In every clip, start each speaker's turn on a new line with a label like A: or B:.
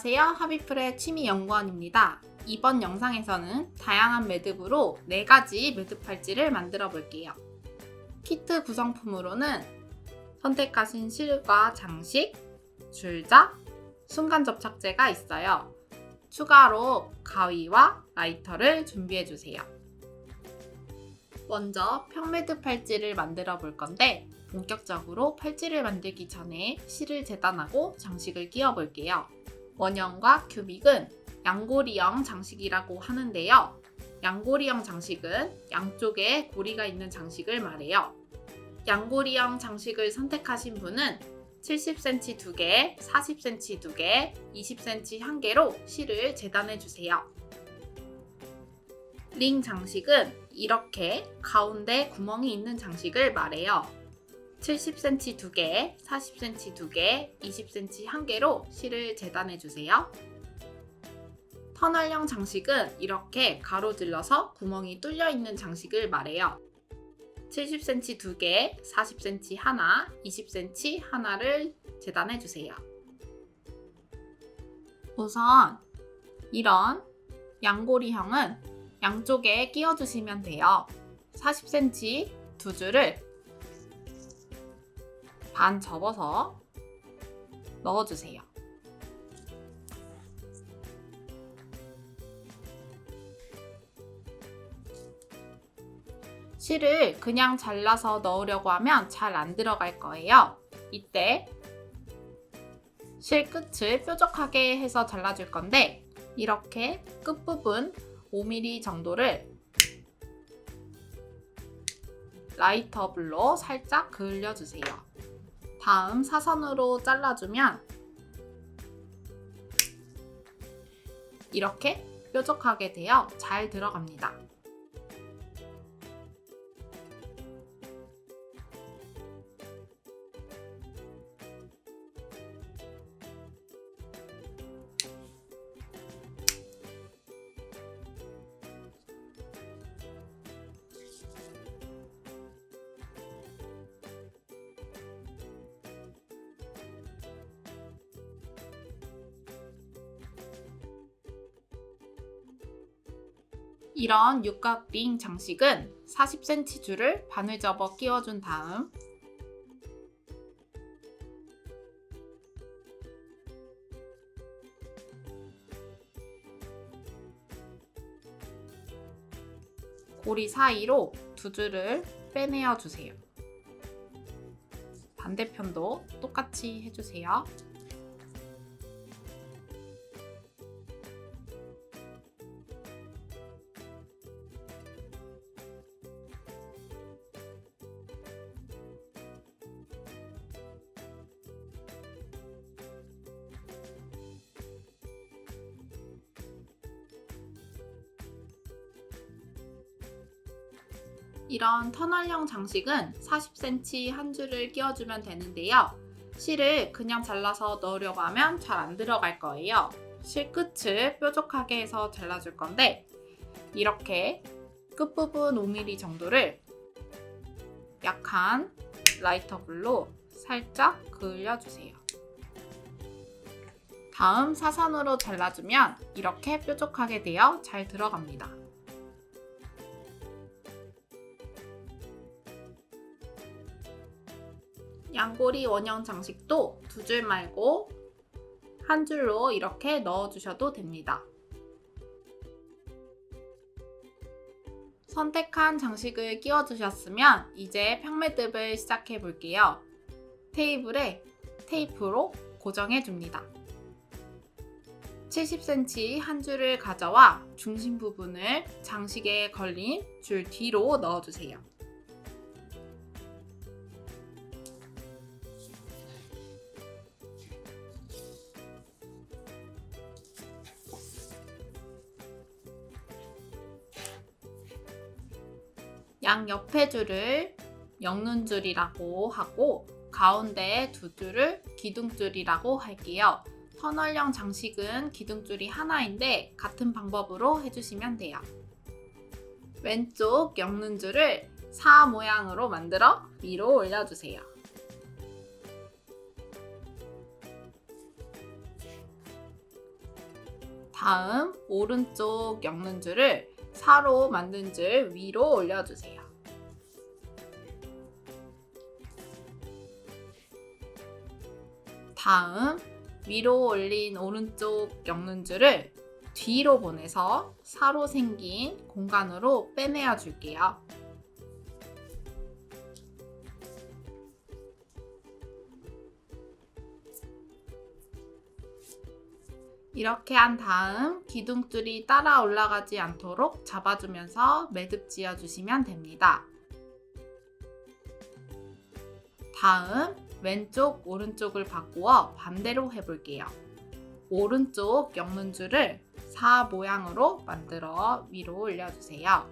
A: 안녕하세요. 하비풀의 취미연구원입니다. 이번 영상에서는 다양한 매듭으로 4가지 매듭 팔찌를 만들어 볼게요. 키트 구성품으로는 선택하신 실과 장식, 줄자, 순간 접착제가 있어요. 추가로 가위와 라이터를 준비해 주세요. 먼저 평매듭 팔찌를 만들어 볼 건데 본격적으로 팔찌를 만들기 전에 실을 재단하고 장식을 끼워 볼게요. 원형과 큐빅은 양고리형 장식이라고 하는데요. 양고리형 장식은 양쪽에 고리가 있는 장식을 말해요. 양고리형 장식을 선택하신 분은 70cm 2개, 40cm 2개, 20cm 1개로 실을 재단해 주세요. 링 장식은 이렇게 가운데 구멍이 있는 장식을 말해요. 70cm 2개, 40cm 2개, 20cm 1개로 실을 재단해 주세요. 터널형 장식은 이렇게 가로질러서 구멍이 뚫려 있는 장식을 말해요. 70cm 2개, 40cm 하나, 20cm 하나를 재단해 주세요. 우선 이런 양고리형은 양쪽에 끼워 주시면 돼요. 40cm 두 줄을 반 접어서 넣어주세요. 실을 그냥 잘라서 넣으려고 하면 잘 안 들어갈 거예요. 이때 실 끝을 뾰족하게 해서 잘라줄 건데 이렇게 끝부분 5mm 정도를 라이터 불로 살짝 그을려주세요. 다음 사선으로 잘라주면 이렇게 뾰족하게 되어 잘 들어갑니다. 이런 육각 링 장식은 40cm 줄을 반을 접어 끼워준 다음 고리 사이로 두 줄을 빼내어 주세요. 반대편도 똑같이 해주세요. 이런 터널형 장식은 40cm 한 줄을 끼워주면 되는데요. 실을 그냥 잘라서 넣으려고 하면 잘 안 들어갈 거예요. 실 끝을 뾰족하게 해서 잘라줄 건데 이렇게 끝부분 5mm 정도를 약한 라이터 불로 살짝 그을려주세요. 다음 사선으로 잘라주면 이렇게 뾰족하게 되어 잘 들어갑니다. 양고리 원형 장식도 두 줄 말고 한 줄로 이렇게 넣어주셔도 됩니다. 선택한 장식을 끼워주셨으면 이제 평매듭을 시작해 볼게요. 테이블에 테이프로 고정해 줍니다. 70cm 한 줄을 가져와 중심 부분을 장식에 걸린 줄 뒤로 넣어주세요. 양옆에 줄을 영눈줄이라고 하고 가운데 두 줄을 기둥줄이라고 할게요. 터널형 장식은 기둥줄이 하나인데 같은 방법으로 해주시면 돼요. 왼쪽 영눈줄을 사 모양으로 만들어 위로 올려주세요. 다음 오른쪽 엮는 줄을 4로 만든 줄 위로 올려주세요. 다음 위로 올린 오른쪽 엮는 줄을 뒤로 보내서 4로 생긴 공간으로 빼내어 줄게요. 이렇게 한 다음 기둥줄이 따라 올라가지 않도록 잡아주면서 매듭 지어주시면 됩니다. 다음 왼쪽 오른쪽을 바꾸어 반대로 해볼게요. 오른쪽 엮는 줄을 4 모양으로 만들어 위로 올려주세요.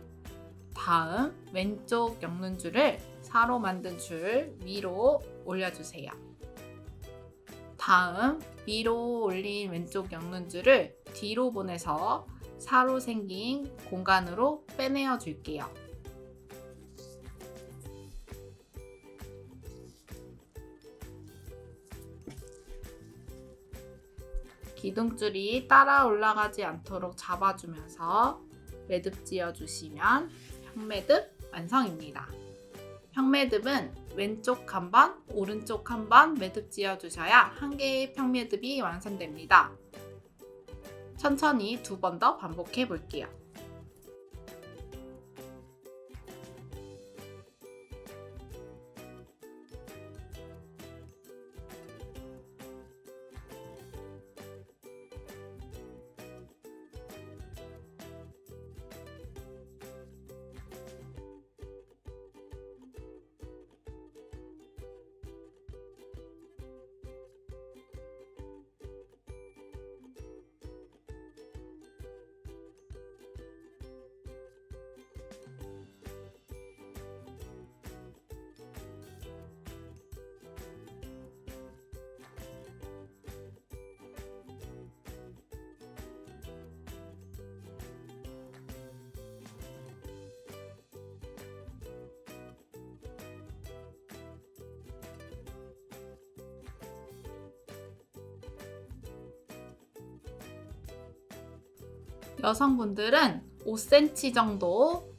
A: 다음 왼쪽 엮는 줄을 4로 만든 줄 위로 올려주세요. 다음 위로 올린 왼쪽 엮는 줄을 뒤로 보내서 4로 생긴 공간으로 빼내어 줄게요. 기둥줄이 따라 올라가지 않도록 잡아주면서 매듭 지어주시면 평매듭 완성입니다. 평매듭은 왼쪽 한 번, 오른쪽 한 번 매듭 지어주셔야 한 개의 평매듭이 완성됩니다. 천천히 2번 더 반복해 볼게요. 여성분들은 5cm 정도,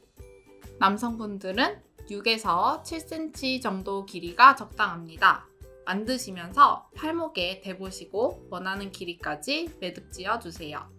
A: 남성분들은 6에서 7cm 정도 길이가 적당합니다. 만드시면서 팔목에 대보시고 원하는 길이까지 매듭 지어주세요.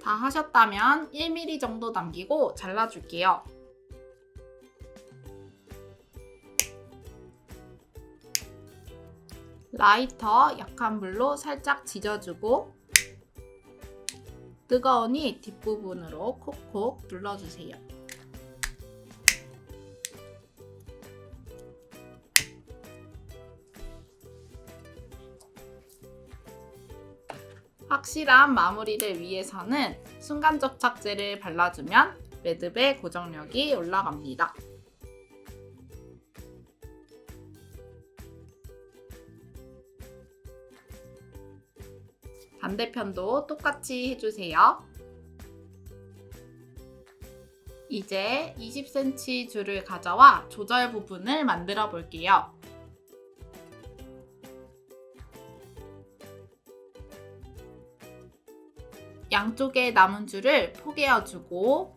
A: 다 하셨다면 1mm 정도 남기고 잘라줄게요. 라이터 약한 불로 살짝 지져주고 뜨거우니 뒷부분으로 콕콕 눌러주세요. 확실한 마무리를 위해서는 순간접착제를 발라주면 매듭의 고정력이 올라갑니다. 반대편도 똑같이 해주세요. 이제 20cm 줄을 가져와 조절 부분을 만들어 볼게요. 양쪽에 남은 줄을 포개어주고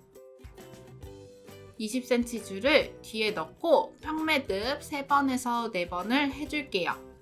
A: 20cm 줄을 뒤에 넣고 평매듭 3번에서 4번을 해줄게요.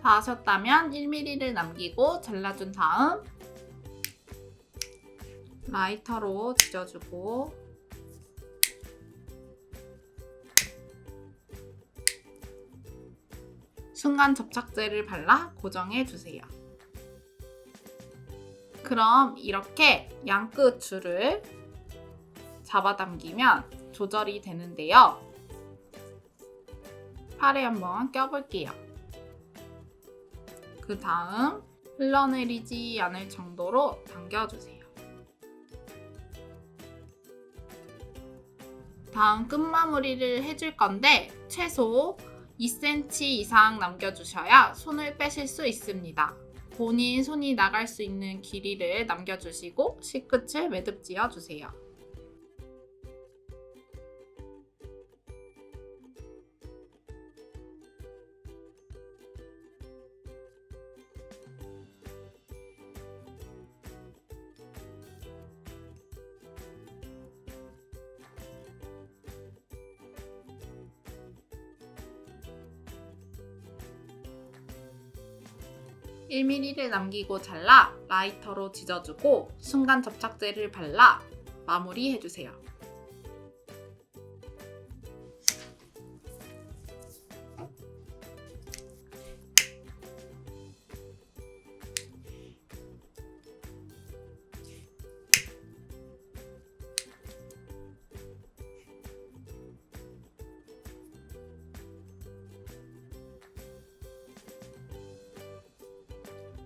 A: 다 하셨다면 1mm를 남기고 잘라준 다음 라이터로 지져주고 순간 접착제를 발라 고정해주세요. 그럼 이렇게 양끝 줄을 잡아당기면 조절이 되는데요. 팔에 한번 껴볼게요. 그 다음 흘러내리지 않을 정도로 당겨주세요. 다음 끝마무리를 해줄 건데 최소 2cm 이상 남겨주셔야 손을 빼실 수 있습니다. 본인 손이 나갈 수 있는 길이를 남겨주시고 실끝을 매듭 지어주세요. (1mm를) 남기고 잘라 라이터로 지져주고 순간 접착제를 발라 마무리해주세요.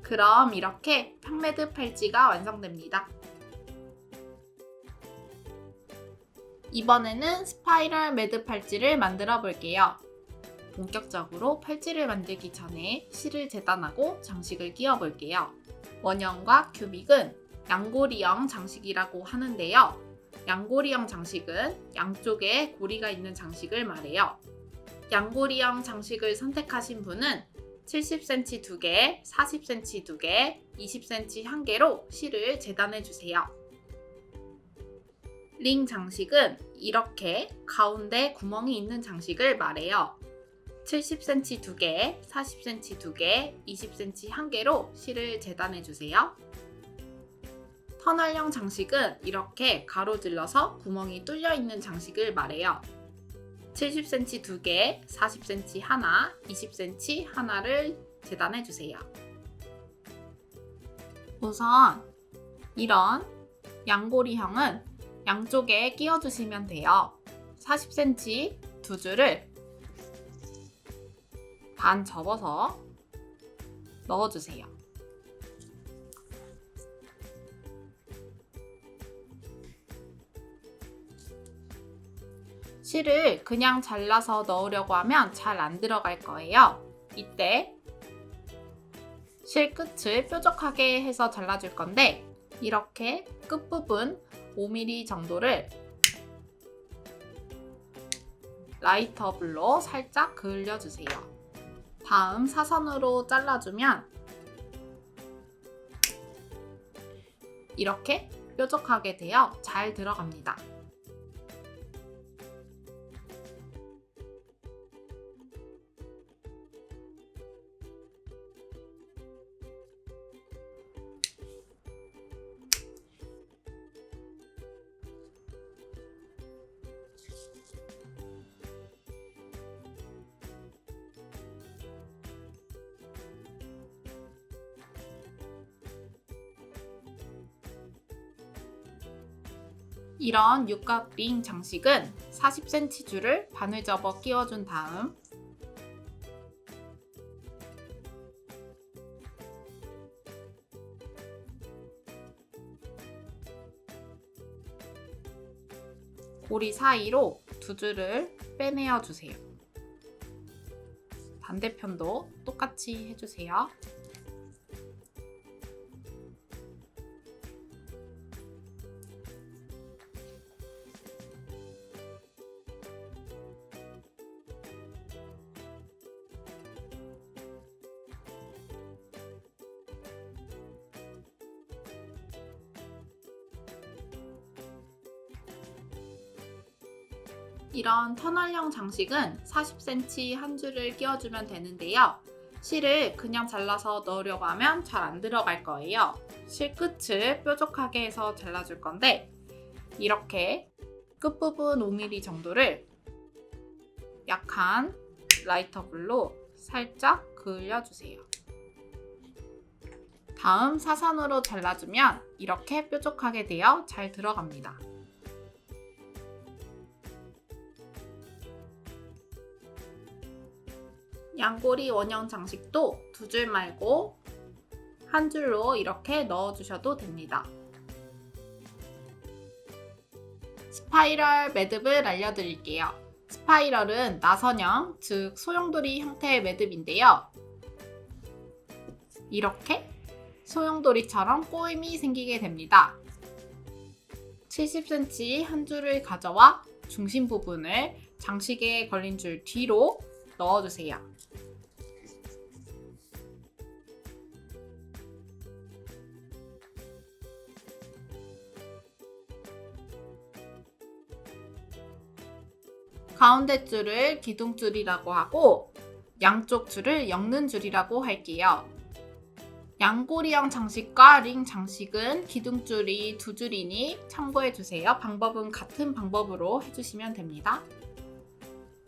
A: 그럼 이렇게 팡매듭 팔찌가 완성됩니다. 이번에는 스파이럴 매듭 팔찌를 만들어 볼게요. 본격적으로 팔찌를 만들기 전에 실을 재단하고 장식을 끼워 볼게요. 원형과 큐빅은 양고리형 장식이라고 하는데요. 양고리형 장식은 양쪽에 고리가 있는 장식을 말해요. 양고리형 장식을 선택하신 분은 70cm 2개, 40cm 2개, 20cm 1개로 실을 재단해주세요. 링 장식은 이렇게 가운데 구멍이 있는 장식을 말해요. 70cm 2개, 40cm 2개, 20cm 1개로 실을 재단해주세요. 터널형 장식은 이렇게 가로질러서 구멍이 뚫려있는 장식을 말해요. 70cm 2개, 40cm 하나, 20cm 하나를 재단해주세요. 우선 이런 양고리형은 양쪽에 끼워주시면 돼요. 40cm 두 줄을 반 접어서 넣어주세요. 실을 그냥 잘라서 넣으려고 하면 잘 안 들어갈 거예요. 이때 실 끝을 뾰족하게 해서 잘라줄 건데 이렇게 끝부분 5mm 정도를 라이터 불로 살짝 그을려주세요. 다음 사선으로 잘라주면 이렇게 뾰족하게 되어 잘 들어갑니다. 이런 육각 링 장식은 40cm 줄을 반을 접어 끼워준 다음 고리 사이로 두 줄을 빼내어 주세요. 반대편도 똑같이 해주세요. 이런 터널형 장식은 40cm 한 줄을 끼워주면 되는데요. 실을 그냥 잘라서 넣으려고 하면 잘 안 들어갈 거예요. 실 끝을 뾰족하게 해서 잘라줄 건데 이렇게 끝부분 5mm 정도를 약한 라이터 불로 살짝 그을려주세요. 다음 사선으로 잘라주면 이렇게 뾰족하게 되어 잘 들어갑니다. 양꼬리 원형 장식도 두 줄 말고 한 줄로 이렇게 넣어주셔도 됩니다. 스파이럴 매듭을 알려드릴게요. 스파이럴은 나선형, 즉 소용돌이 형태의 매듭인데요. 이렇게 소용돌이처럼 꼬임이 생기게 됩니다. 70cm 한 줄을 가져와 중심 부분을 장식에 걸린 줄 뒤로 넣어주세요. 가운데 줄을 기둥줄이라고 하고 양쪽 줄을 엮는 줄이라고 할게요. 양꼬리형 장식과 링 장식은 기둥줄이 두 줄이니 참고해주세요. 방법은 같은 방법으로 해주시면 됩니다.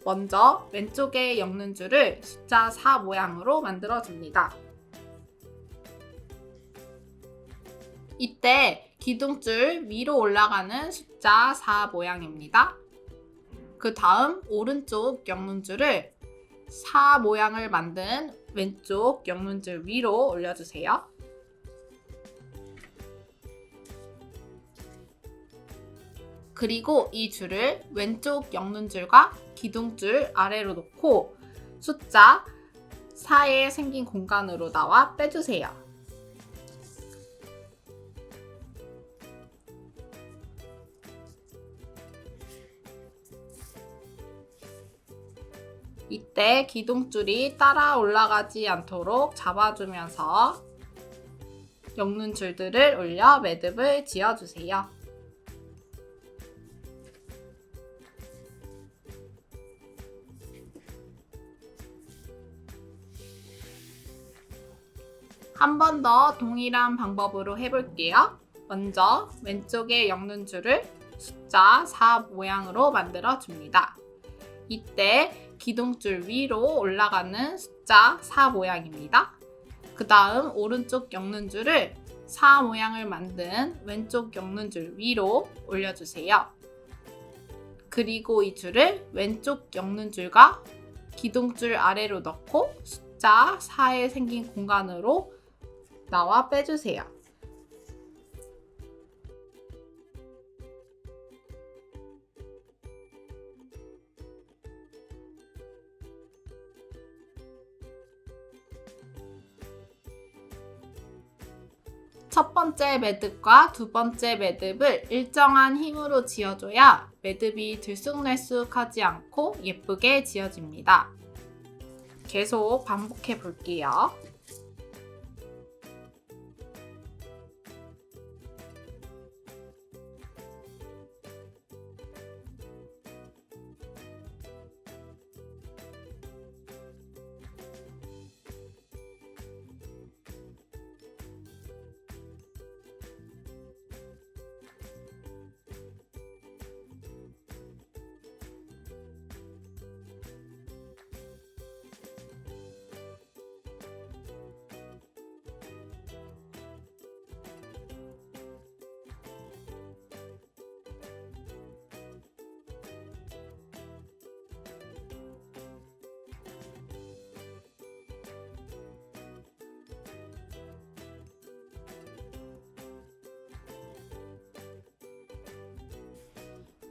A: 먼저 왼쪽에 엮는 줄을 숫자 4 모양으로 만들어줍니다. 이때 기둥줄 위로 올라가는 숫자 4 모양입니다. 그 다음 오른쪽 엮는 줄을 4 모양을 만든 왼쪽 엮는 줄 위로 올려주세요. 그리고 이 줄을 왼쪽 엮는 줄과 기둥줄 아래로 놓고 숫자 4에 생긴 공간으로 나와 빼주세요. 이때 기둥줄이 따라 올라가지 않도록 잡아주면서 엮는 줄들을 올려 매듭을 지어주세요. 한 번 더 동일한 방법으로 해볼게요. 먼저 왼쪽에 엮는 줄을 숫자 4 모양으로 만들어 줍니다. 이때 기둥줄 위로 올라가는 숫자 4 모양입니다. 그 다음 오른쪽 엮는 줄을 4 모양을 만든 왼쪽 엮는 줄 위로 올려주세요. 그리고 이 줄을 왼쪽 엮는 줄과 기둥줄 아래로 넣고 숫자 4에 생긴 공간으로 나와 빼주세요. 첫 번째 매듭과 두 번째 매듭을 일정한 힘으로 지어줘야 매듭이 들쑥날쑥하지 않고 예쁘게 지어집니다. 계속 반복해 볼게요.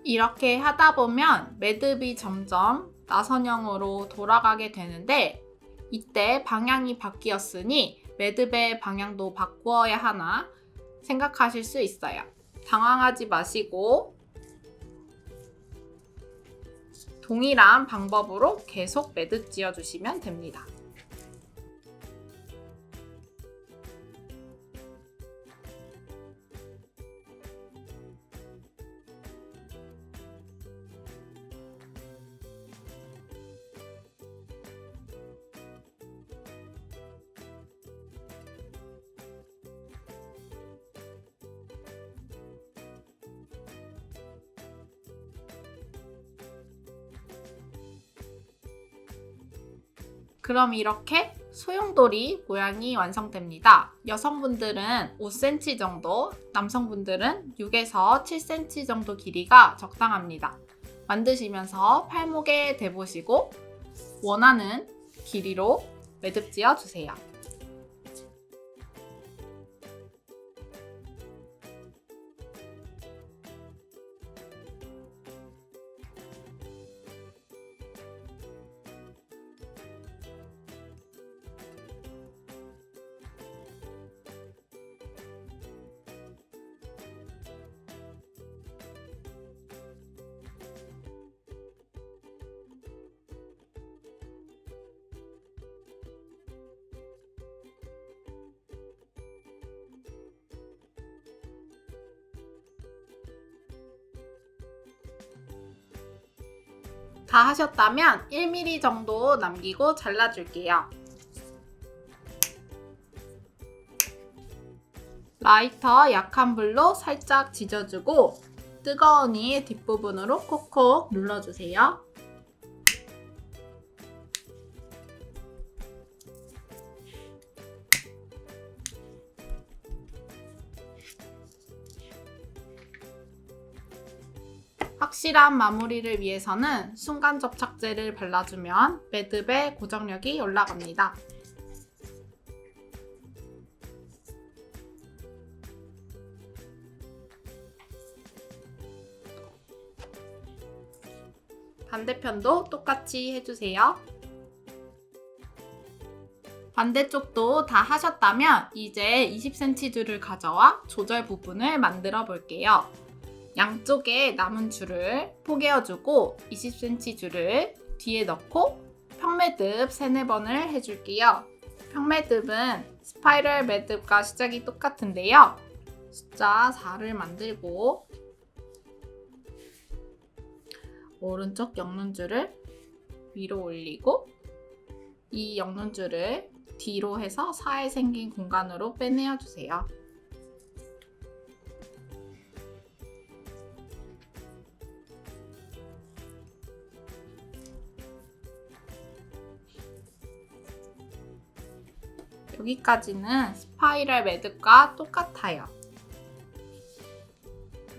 A: 이렇게 하다 보면 매듭이 점점 나선형으로 돌아가게 되는데 이때 방향이 바뀌었으니 매듭의 방향도 바꾸어야 하나 생각하실 수 있어요. 당황하지 마시고 동일한 방법으로 계속 매듭 지어주시면 됩니다. 그럼 이렇게 소용돌이 모양이 완성됩니다. 여성분들은 5cm 정도, 남성분들은 6에서 7cm 정도 길이가 적당합니다. 만드시면서 팔목에 대보시고 원하는 길이로 매듭 지어 주세요. 다 하셨다면 1mm 정도 남기고 잘라줄게요. 라이터 약한 불로 살짝 지져주고 뜨거우니 뒷부분으로 콕콕 눌러주세요. 확실한 마무리를 위해서는 순간 접착제를 발라주면 매듭의 고정력이 올라갑니다. 반대편도 똑같이 해주세요. 반대쪽도 다 하셨다면 이제 20cm 줄을 가져와 조절 부분을 만들어 볼게요. 양쪽에 남은 줄을 포개어주고 20cm 줄을 뒤에 넣고 평매듭 3-4번을 해줄게요. 평매듭은 스파이럴 매듭과 시작이 똑같은데요. 숫자 4를 만들고 오른쪽 엮는줄을 위로 올리고 이 엮는줄을 뒤로 해서 4에 생긴 공간으로 빼내어 주세요. 여기까지는 스파이럴 매듭과 똑같아요.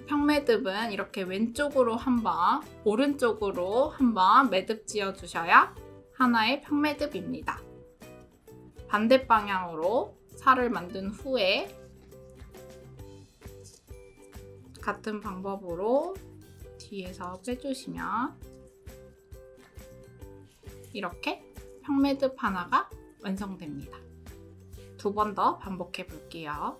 A: 평매듭은 이렇게 왼쪽으로 한번, 오른쪽으로 한번 매듭 지어 주셔야 하나의 평매듭입니다. 반대 방향으로 살을 만든 후에 같은 방법으로 뒤에서 빼주시면 이렇게 평매듭 하나가 완성됩니다. 2번 더 반복해 볼게요.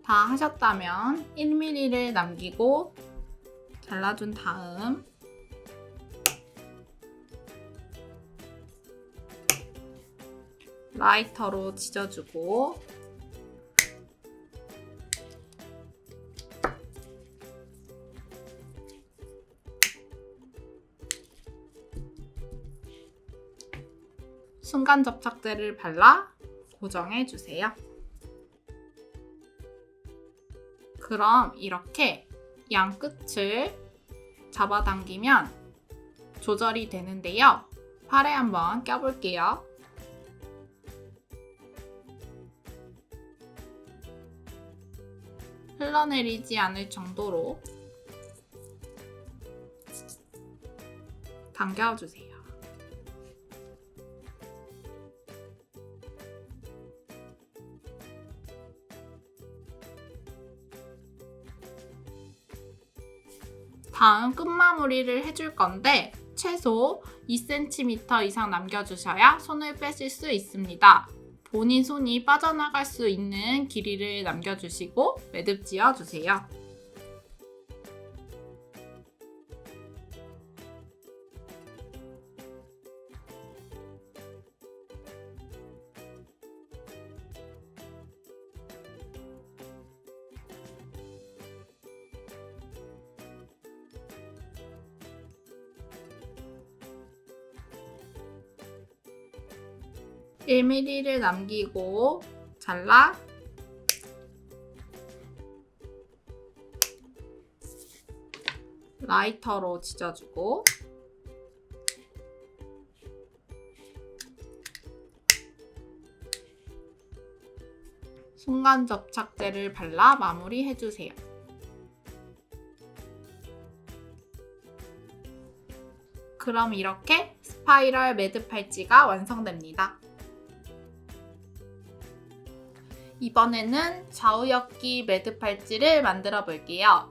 A: 다 하셨다면 1mm를 남기고 잘라준 다음 라이터로 지져주고 순간 접착제를 발라 고정해 주세요. 그럼 이렇게 양 끝을 잡아당기면 조절이 되는데요. 팔에 한번 껴볼게요. 흘러내리지 않을 정도로 당겨주세요. 다음 끝마무리를 해줄 건데 최소 2cm 이상 남겨주셔야 손을 빼실 수 있습니다. 본인 손이 빠져나갈 수 있는 길이를 남겨주시고 매듭 지어주세요. (1mm를) 남기고 잘라 라이터로 지져주고 순간 접착제를 발라 마무리해주세요. 그럼 이렇게 스파이럴 매듭 팔찌가 완성됩니다. 이번에는 좌우역기 매듭 팔찌를 만들어 볼게요.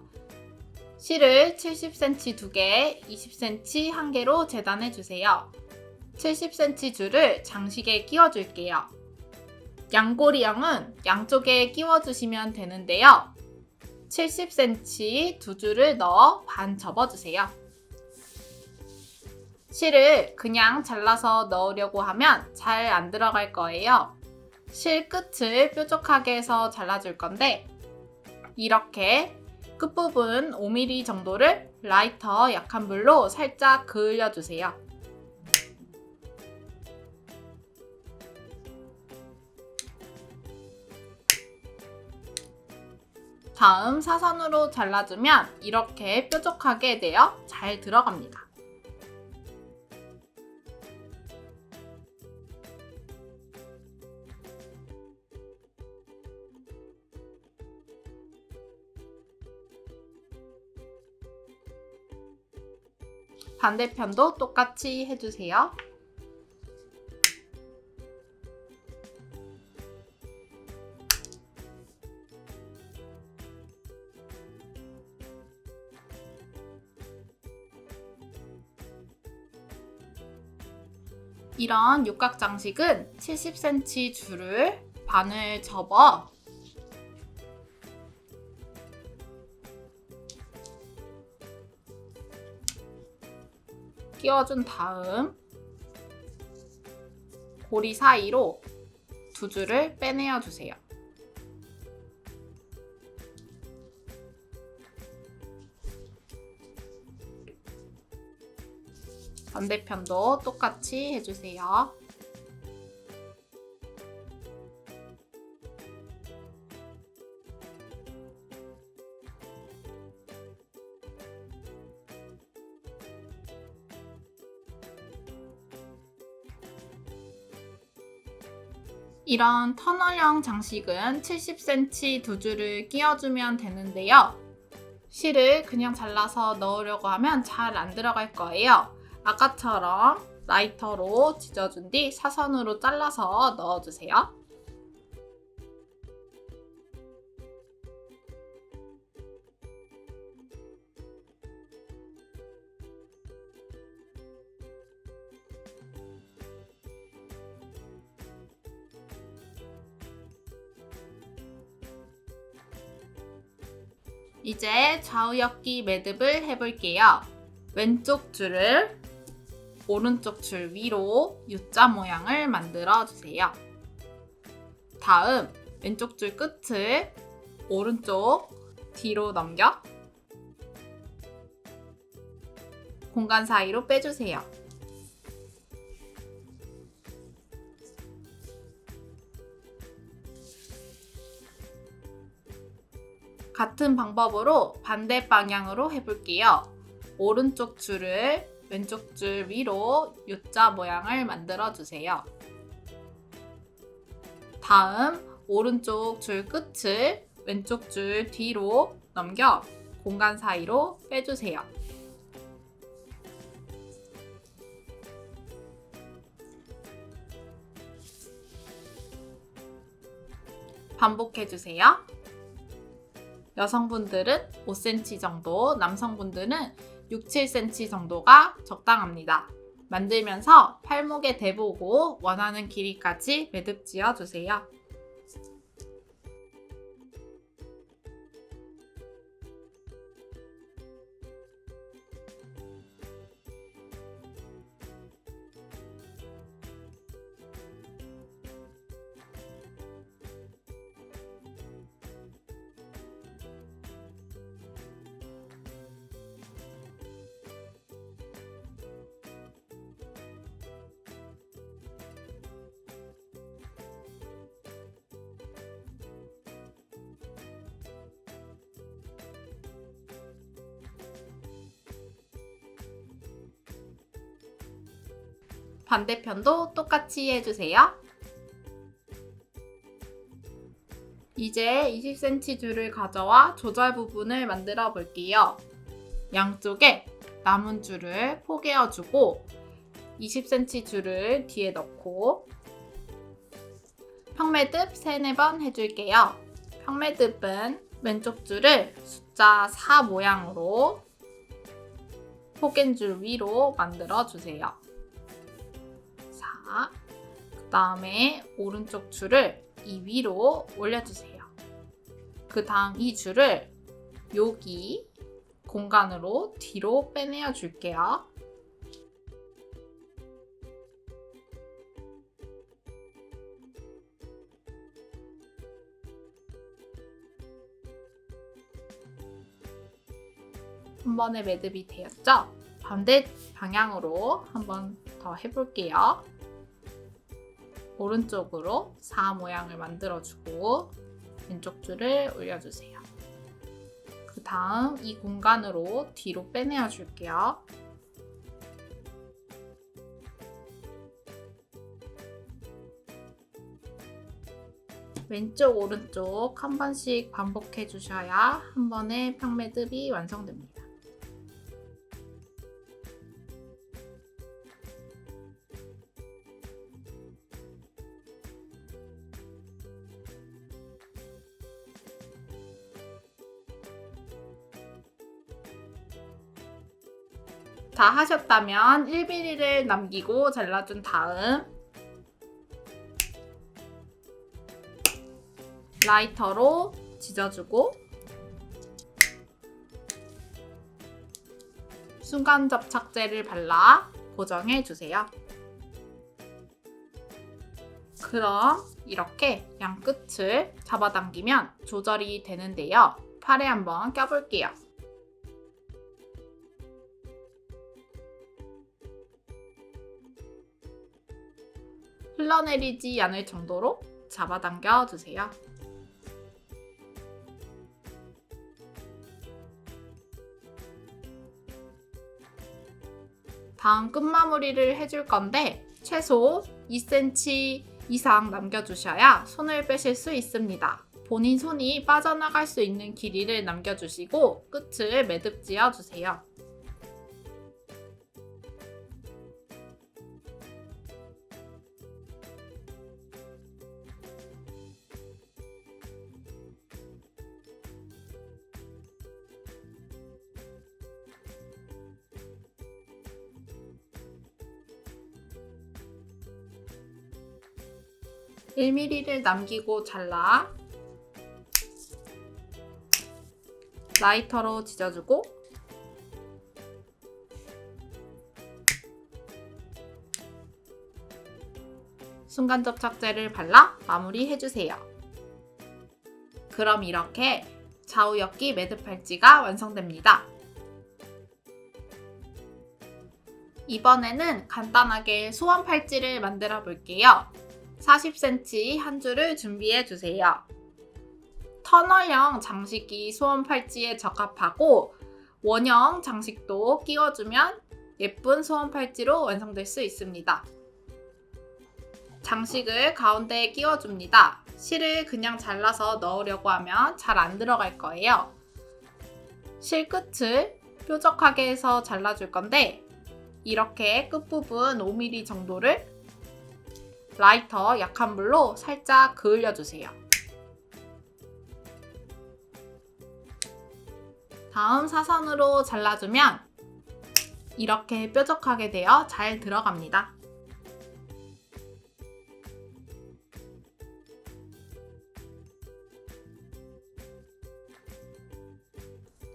A: 실을 70cm 2개, 20cm 1개로 재단해주세요. 70cm 줄을 장식에 끼워줄게요. 양고리형은 양쪽에 끼워주시면 되는데요. 70cm 두 줄을 넣어 반 접어주세요. 실을 그냥 잘라서 넣으려고 하면 잘 안 들어갈 거예요. 실 끝을 뾰족하게 해서 잘라줄 건데 이렇게 끝부분 5mm 정도를 라이터 약한 불로 살짝 그을려주세요. 다음 사선으로 잘라주면 이렇게 뾰족하게 되어 잘 들어갑니다. 반대편도 똑같이 해주세요. 이런 육각 장식은 70cm 줄을 반을 접어 끼워준 다음 고리 사이로 두 줄을 빼내어 주세요. 반대편도 똑같이 해주세요. 이런 터널형 장식은 70cm 두 줄을 끼워주면 되는데요. 실을 그냥 잘라서 넣으려고 하면 잘 안 들어갈 거예요. 아까처럼 라이터로 지져준 뒤 사선으로 잘라서 넣어주세요. 이제 좌우역기 매듭을 해볼게요. 왼쪽 줄을 오른쪽 줄 위로 U자 모양을 만들어 주세요. 다음 왼쪽 줄 끝을 오른쪽 뒤로 넘겨 공간 사이로 빼주세요. 같은 방법으로 반대 방향으로 해볼게요. 오른쪽 줄을 왼쪽 줄 위로 U자 모양을 만들어 주세요. 다음 오른쪽 줄 끝을 왼쪽 줄 뒤로 넘겨 공간 사이로 빼주세요. 반복해주세요. 여성분들은 5cm 정도, 남성분들은 6, 7cm 정도가 적당합니다. 만들면서 팔목에 대보고 원하는 길이까지 매듭 지어주세요. 반대편도 똑같이 해주세요. 이제 20cm 줄을 가져와 조절 부분을 만들어 볼게요. 양쪽에 남은 줄을 포개어주고 20cm 줄을 뒤에 넣고 평매듭 3-4번 해줄게요. 평매듭은 왼쪽 줄을 숫자 4 모양으로 포갠 줄 위로 만들어 주세요. 4. 그 다음에 오른쪽 줄을 이 위로 올려주세요. 그 다음 이 줄을 여기 공간으로 뒤로 빼내어 줄게요. 한 번에 매듭이 되었죠? 반대 방향으로 한 번 더 해볼게요. 오른쪽으로 4 모양을 만들어주고 왼쪽 줄을 올려주세요. 그 다음 이 공간으로 뒤로 빼내어 줄게요. 왼쪽 오른쪽 한 번씩 반복해 주셔야 한 번에 평매듭이 완성됩니다. 다 하셨다면 1mm를 남기고 잘라준 다음 라이터로 지져주고 순간 접착제를 발라 고정해주세요. 그럼 이렇게 양 끝을 잡아당기면 조절이 되는데요. 팔에 한번 껴볼게요. 흘러내리지 않을 정도로 잡아당겨 주세요. 다음 끝마무리를 해줄 건데 최소 2cm 이상 남겨주셔야 손을 빼실 수 있습니다. 본인 손이 빠져나갈 수 있는 길이를 남겨주시고 끝을 매듭 지어주세요. (1mm를) 남기고 잘라 라이터로 지져주고 순간 접착제를 발라 마무리해주세요. 그럼 이렇게 좌우옆기 매듭 팔찌가 완성됩니다. 이번에는 간단하게 소원 팔찌를 만들어 볼게요. 40cm 한 줄을 준비해 주세요. 터널형 장식이 소원 팔찌에 적합하고 원형 장식도 끼워주면 예쁜 소원 팔찌로 완성될 수 있습니다. 장식을 가운데에 끼워줍니다. 실을 그냥 잘라서 넣으려고 하면 잘 안 들어갈 거예요. 실 끝을 뾰족하게 해서 잘라줄 건데 이렇게 끝부분 5mm 정도를 라이터 약한 불로 살짝 그을려주세요. 다음 사선으로 잘라주면 이렇게 뾰족하게 되어 잘 들어갑니다.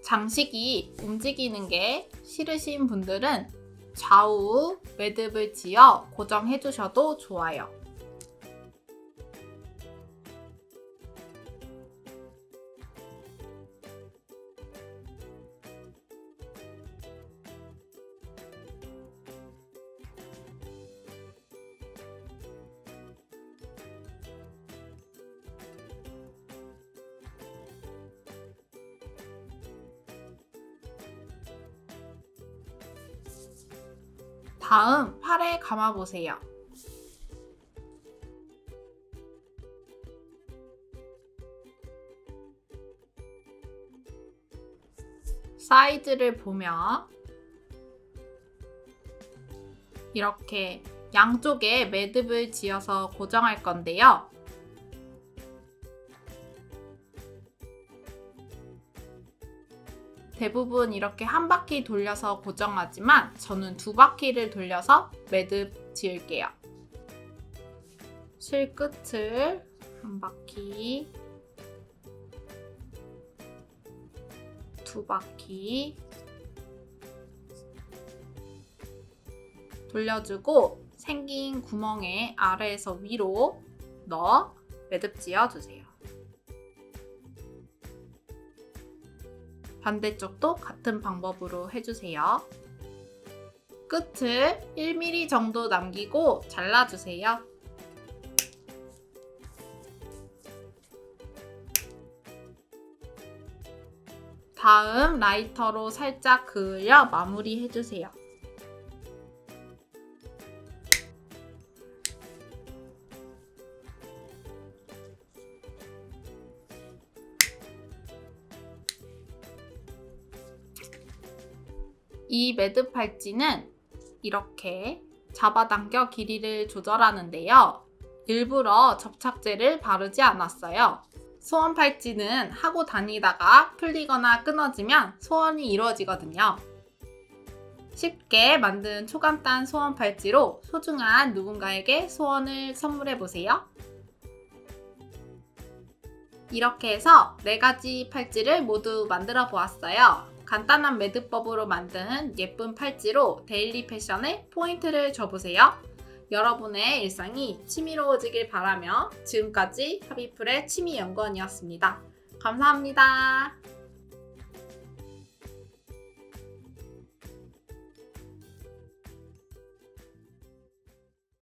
A: 장식이 움직이는 게 싫으신 분들은 좌우 매듭을 지어 고정해 주셔도 좋아요. 다음 팔에 감아보세요. 사이즈를 보면 이렇게 양쪽에 매듭을 지어서 고정할 건데요. 대부분 이렇게 한 바퀴 돌려서 고정하지만 저는 두 바퀴를 돌려서 매듭 지을게요. 실 끝을 한 바퀴, 두 바퀴 돌려주고 생긴 구멍에 아래에서 위로 넣어 매듭 지어주세요. 반대쪽도 같은 방법으로 해주세요. 끝을 1mm 정도 남기고 잘라주세요. 다음 라이터로 살짝 그을려 마무리해주세요. 이 매듭 팔찌는 이렇게 잡아당겨 길이를 조절하는데요. 일부러 접착제를 바르지 않았어요. 소원 팔찌는 하고 다니다가 풀리거나 끊어지면 소원이 이루어지거든요. 쉽게 만든 초간단 소원 팔찌로 소중한 누군가에게 소원을 선물해보세요. 이렇게 해서 4가지 팔찌를 모두 만들어 보았어요. 간단한 매듭법으로 만든 예쁜 팔찌로 데일리 패션에 포인트를 줘보세요. 여러분의 일상이 취미로워지길 바라며 지금까지 하비풀의 취미연구원이었습니다. 감사합니다.